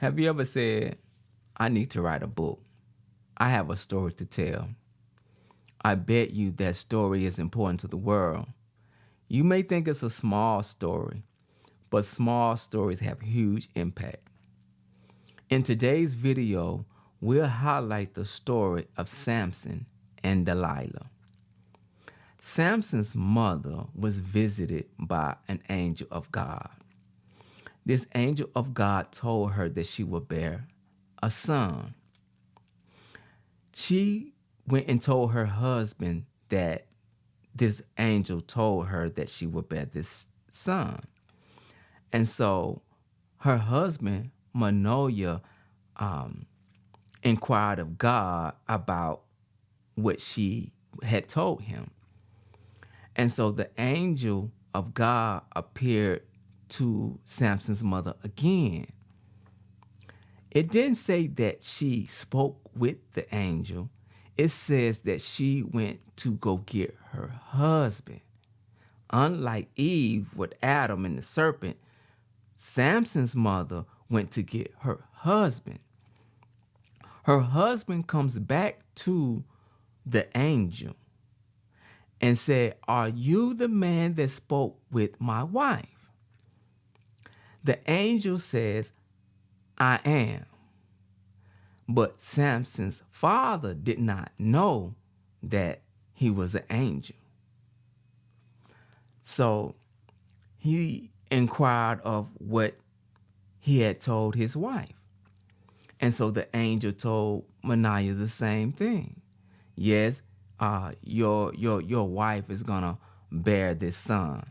Have you ever said, I need to write a book? I have a story to tell. I bet you that story is important to the world. You may think it's a small story, but small stories have huge impact. In today's video, we'll highlight the story of Samson and Delilah. Samson's mother was visited by an angel of God. This angel of God told her that she would bear a son. She went and told her husband that this angel told her that she would bear this son. And so her husband, Manoah, inquired of God about what she had told him. And so the angel of God appeared to Samson's mother again. It didn't say that she spoke with the angel. It says that she went to go get her husband. Unlike Eve with Adam and the serpent, Samson's mother went to get her husband. Her husband comes back to the angel and said, "Are you the man that spoke with my wife?" The angel says, "I am." But Samson's father did not know that he was an angel. So he inquired of what he had told his wife. And so the angel told Manoah the same thing. Yes, your wife is gonna bear this son.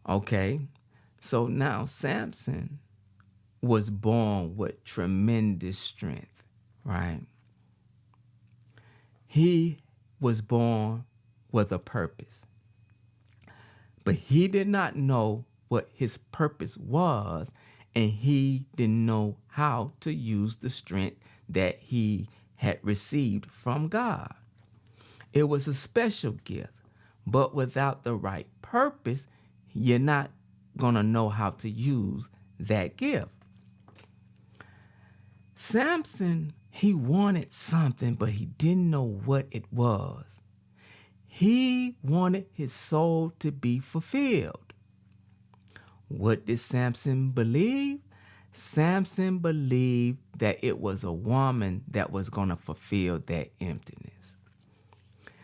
Okay, so now Samson was born with tremendous strength, right? He was born with a purpose, but he did not know what his purpose was, and he didn't know how to use the strength that he had received from God. It was a special gift, but without the right purpose, you're not going to know how to use that gift. Samson, he wanted something, but he didn't know what it was. He wanted his soul to be fulfilled. What did Samson believe? Samson believed that it was a woman that was going to fulfill that emptiness.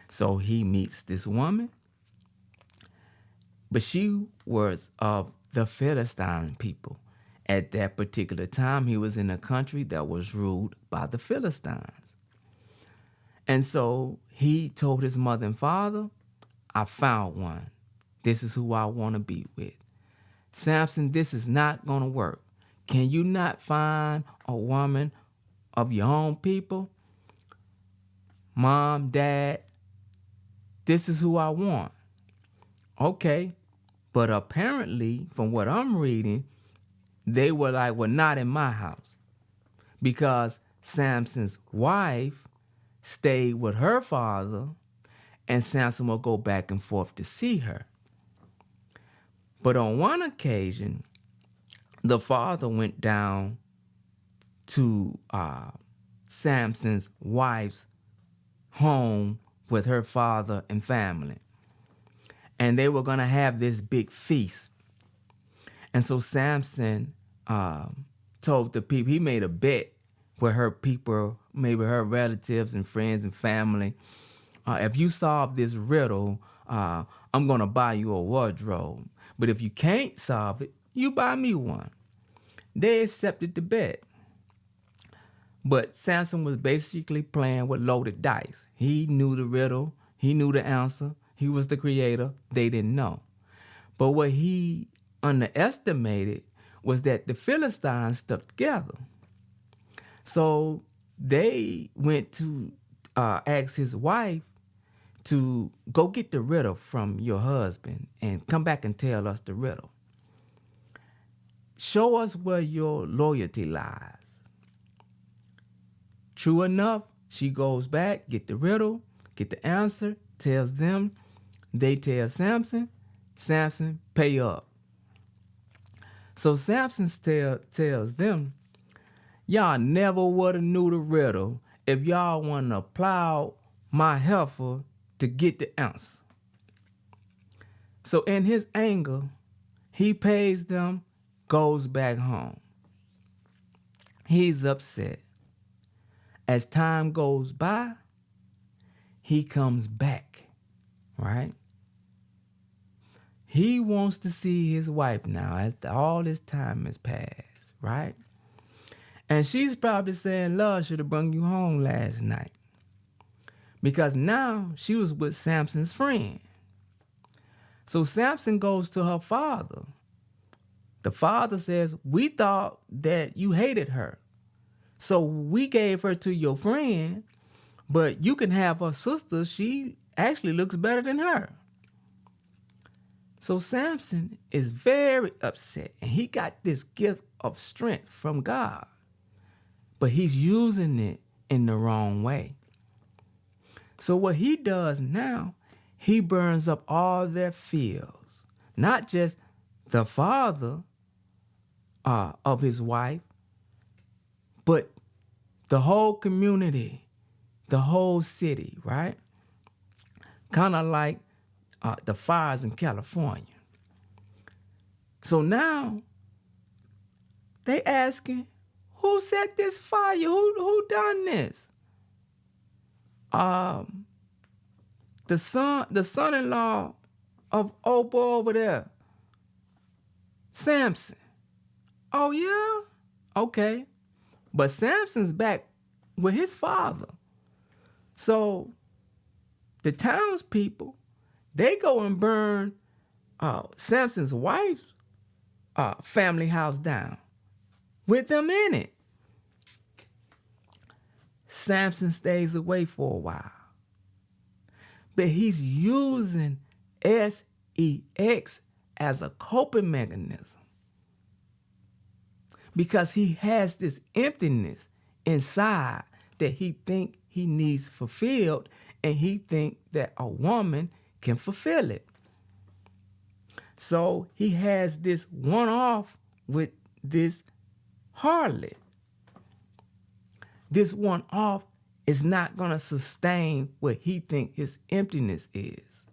So he meets this woman, but she was of the Philistine people. At that particular time, he was in a country that was ruled by the Philistines. And so he told his mother and father, "I found one. This is who I want to be with. Samson, this is not going to work. Can you not find a woman of your own people? Mom, dad, this is who I want." Okay, but apparently, from what I'm reading, they were like, "Well, not in my house." Because Samson's wife stayed with her father, and Samson would go back and forth to see her. But on one occasion, the father went down to Samson's wife's home with her father and family. And they were going to have this big feast. And so Samson told the people, he made a bet with her people, maybe her relatives and friends and family. If you solve this riddle, I'm going to buy you a wardrobe. But if you can't solve it, you buy me one. They accepted the bet. But Samson was basically playing with loaded dice. He knew the riddle. He knew the answer. He was the creator. They didn't know. But what he underestimated was that the Philistines stuck together. So they went to ask his wife to go get the riddle from your husband and come back and tell us the riddle. Show us where your loyalty lies. True enough, she goes back, get the riddle, get the answer, tells them. They tell Samson, "Samson, pay up." So Samson tells them, Y'all never would have knew the riddle if y'all wouldn't have plowed my heifer to get the answer. So in his anger, he pays them, goes back home. He's upset. As time goes by, he comes back, right? He wants to see his wife now after all this time has passed, right? And she's probably saying, Lord should have brought you home last night. Because now she was with Samson's friend. So Samson goes to her father. The father says, we thought that you hated her. So we gave her to your friend, but you can have her sister. She actually looks better than her. So Samson is very upset, and he got this gift of strength from God, but he's using it in the wrong way. So what he does now, he burns up all their fields, not just the father of his wife, but the whole community, the whole city, right? Kind of like the fires in California. So now they asking, who set this fire? Who done this? The son-in-law of old boy over there, Samson. Oh yeah? Okay. But Samson's back with his father. So the townspeople, they go and burn Samson's wife's family house down with them in it. Samson stays away for a while. But he's using sex as a coping mechanism. Because he has this emptiness inside that he think he needs fulfilled, and he think that a woman can fulfill it. So he has this one-off with this harlot. This one-off is not going to sustain what he think his emptiness is.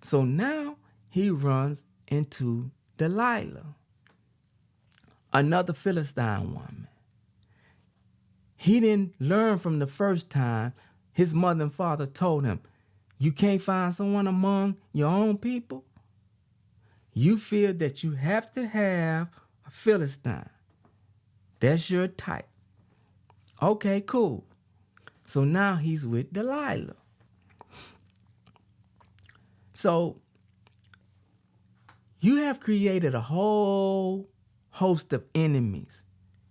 So now he runs into Delilah, another Philistine woman. He didn't learn from the first time. His mother and father told him, you can't find someone among your own people? You feel that you have to have a Philistine. That's your type. Okay, cool. So now he's with Delilah. So you have created a whole host of enemies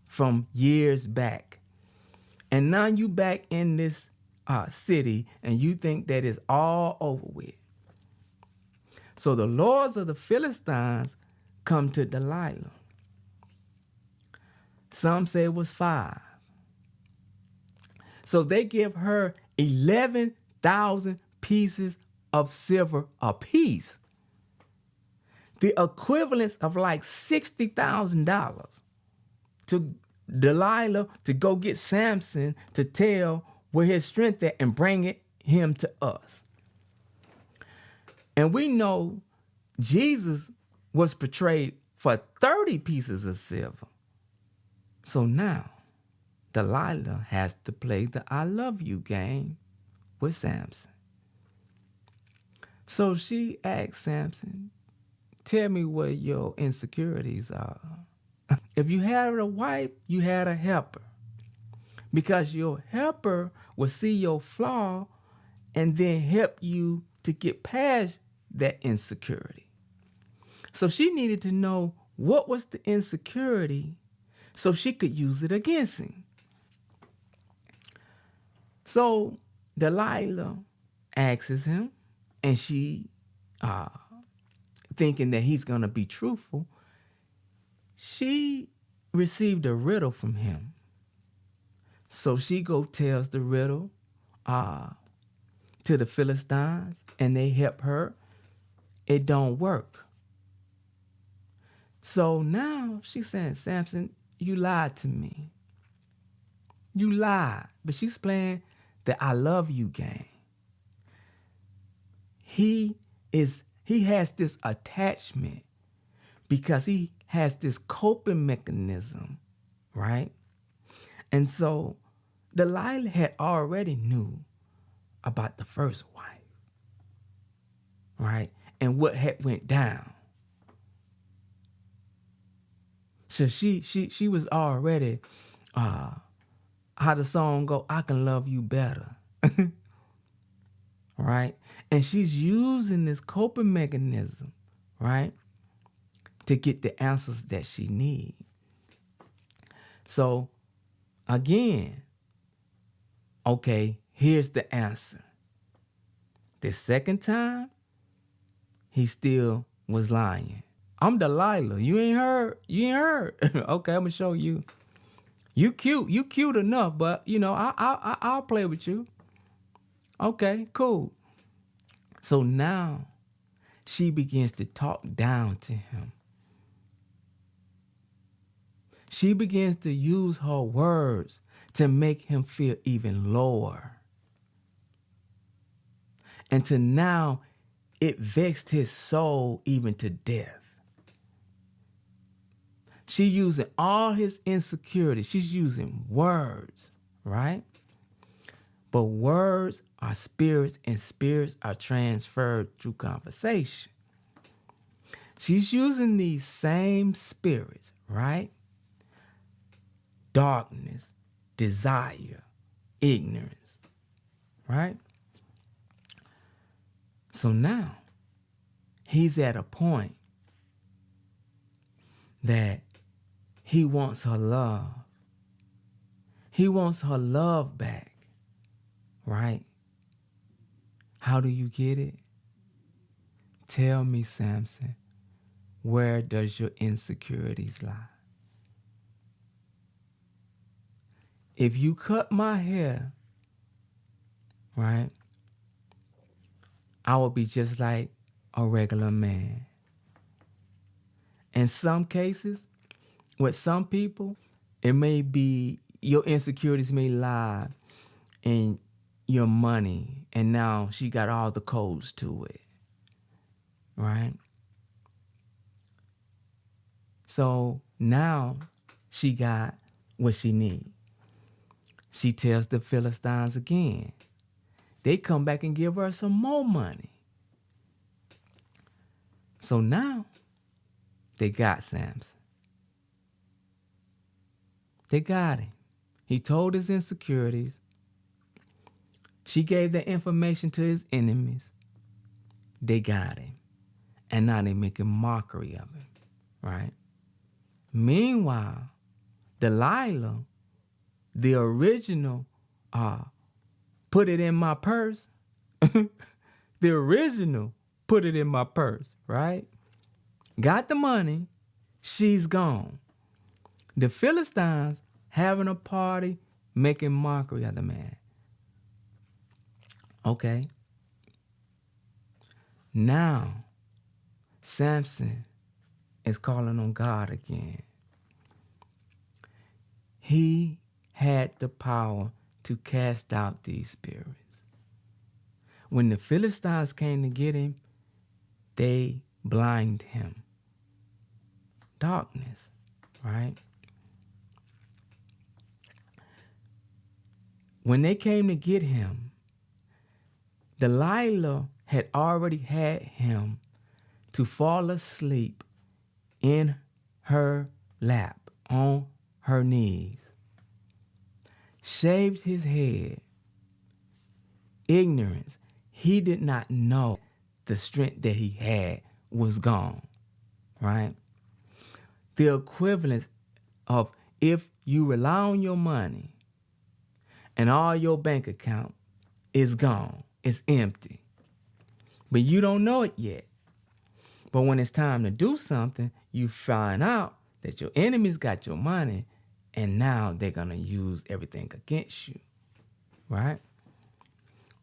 from years back. And now you back in this city and you think that it's all over with. So the lords of the Philistines come to Delilah. Some say it was 5. So they give her 11,000 pieces of silver apiece. The equivalence of like $60,000 to Delilah to go get Samson to tell where his strength at and bring him to us. And we know Jesus was portrayed for 30 pieces of silver. So now Delilah has to play the I love you game with Samson. So she asked Samson, tell me what your insecurities are. If you had a wife, you had a helper. Because your helper will see your flaw and then help you to get past that insecurity. So she needed to know what was the insecurity so she could use it against him. So Delilah asks him, and she, thinking that he's going to be truthful, she received a riddle from him. So she tells the riddle to the Philistines, and they help her. It don't work. So now she's saying, Samson, you lied to me. You lied. But she's playing the I love you game. He has this attachment because he has this coping mechanism, right? And so Delilah had already knew about the first wife, right? And what had went down. So she was already, how the song go, I can love you better, right? And she's using this coping mechanism, right, to get the answers that she needs. So again, okay, here's the answer. The second time, he still was lying. I'm Delilah. You ain't heard? You ain't heard? Okay, I'm gonna show you. You cute enough, but you know I'll play with you. Okay, cool. So now she begins to talk down to him. She begins to use her words to make him feel even lower. And to now, it vexed his soul even to death. She's using all his insecurities. She's using words, right? But words are spirits, and spirits are transferred through conversation. She's using these same spirits, right? Darkness, desire, ignorance, right? So now he's at a point that he wants her love. He wants her love back, right? How do you get it? Tell me, Samson, where does your insecurities lie? If you cut my hair, right, I will be just like a regular man. In some cases, with some people, it may be your insecurities may lie in your money, and now she got all the codes to it, right? So now she got what she needs. She tells the Philistines again. They come back and give her some more money. So now they got Samson. They got him. He told his insecurities. She gave the information to his enemies. They got him. And now they making mockery of him, right? Meanwhile, Delilah, the original, put it in my purse. The original put it in my purse, right? Got the money. She's gone. The Philistines having a party, making mockery of the man. Okay. Now, Samson is calling on God again. He had the power to cast out these spirits. When the Philistines came to get him, they blinded him. Darkness, right? When they came to get him, Delilah had already had him to fall asleep in her lap, on her knees, shaved his head. Ignorance. He did not know the strength that he had was gone, right? The equivalence of if you rely on your money and all your bank account is gone, it's empty, but you don't know it yet. But when it's time to do something, you find out that your enemies got your money, and now they're going to use everything against you, right?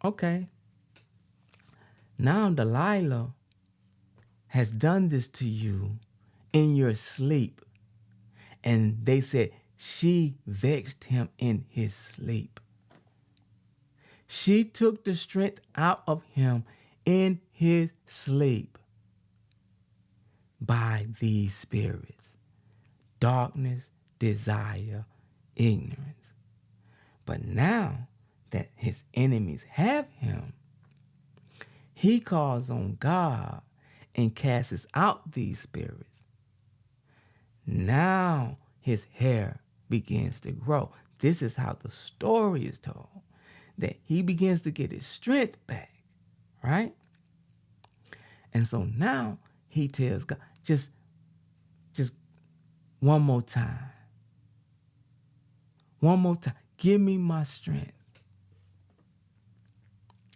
Okay. Now Delilah has done this to you in your sleep, And they said, she vexed him in his sleep. She took the strength out of him in his sleep by these spirits: darkness, desire, ignorance. But now that his enemies have him, he calls on God and casts out these spirits. Now his hair begins to grow. This is how the story is told, that he begins to get his strength back, right? And so now he tells God, just one more time. One more time. Give me my strength.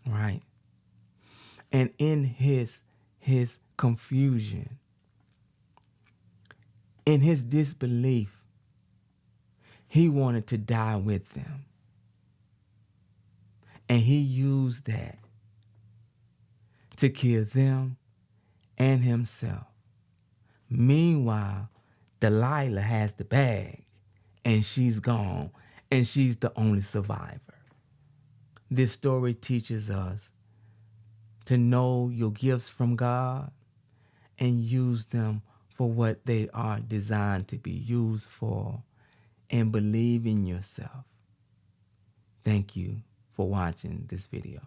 Right? And in his confusion, in his disbelief, he wanted to die with them. And he used that to kill them and himself. Meanwhile, Delilah has the bag and she's gone and she's the only survivor. This story teaches us to know your gifts from God and use them for what they are designed to be used for, and believe in yourself. Thank you for watching this video.